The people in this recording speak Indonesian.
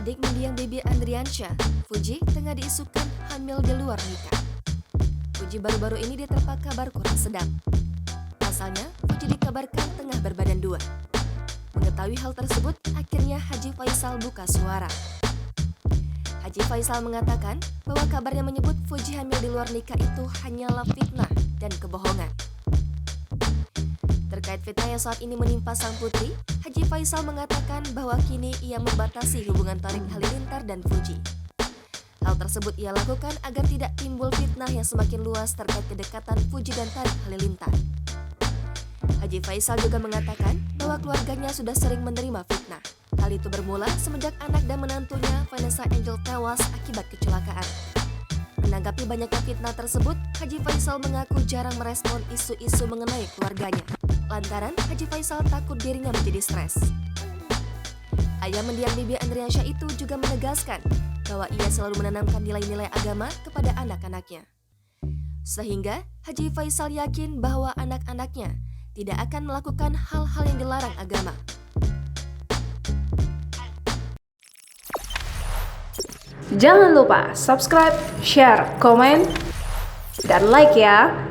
Adik mendiang Baby Andriansyah, Fuji tengah diisukan hamil di luar nikah. Fuji baru-baru ini diterpa kabar kurang sedap. Pasalnya, Fuji dikabarkan tengah berbadan dua. Mengetahui hal tersebut, akhirnya Haji Faisal buka suara. Haji Faisal mengatakan bahwa kabar yang menyebut Fuji hamil di luar nikah itu hanyalah fitnah dan kebohongan. Terkait fitnah yang saat ini menimpa sang putri, Haji Faisal mengatakan bahwa kini ia membatasi hubungan Thareq Halilintar dan Fuji. Hal tersebut ia lakukan agar tidak timbul fitnah yang semakin luas terkait kedekatan Fuji dan Thareq Halilintar. Haji Faisal juga mengatakan bahwa keluarganya sudah sering menerima fitnah. Hal itu bermula semenjak anak dan menantunya Vanessa Angel tewas akibat kecelakaan. Menanggapi banyaknya fitnah tersebut, Haji Faisal mengaku jarang merespon isu-isu mengenai keluarganya. Lantaran Haji Faisal takut dirinya menjadi stres. Ayah mendiang Baby Andriansyah itu juga menegaskan bahwa ia selalu menanamkan nilai-nilai agama kepada anak-anaknya. Sehingga Haji Faisal yakin bahwa anak-anaknya tidak akan melakukan hal-hal yang dilarang agama. Jangan lupa subscribe, share, komen, dan like ya!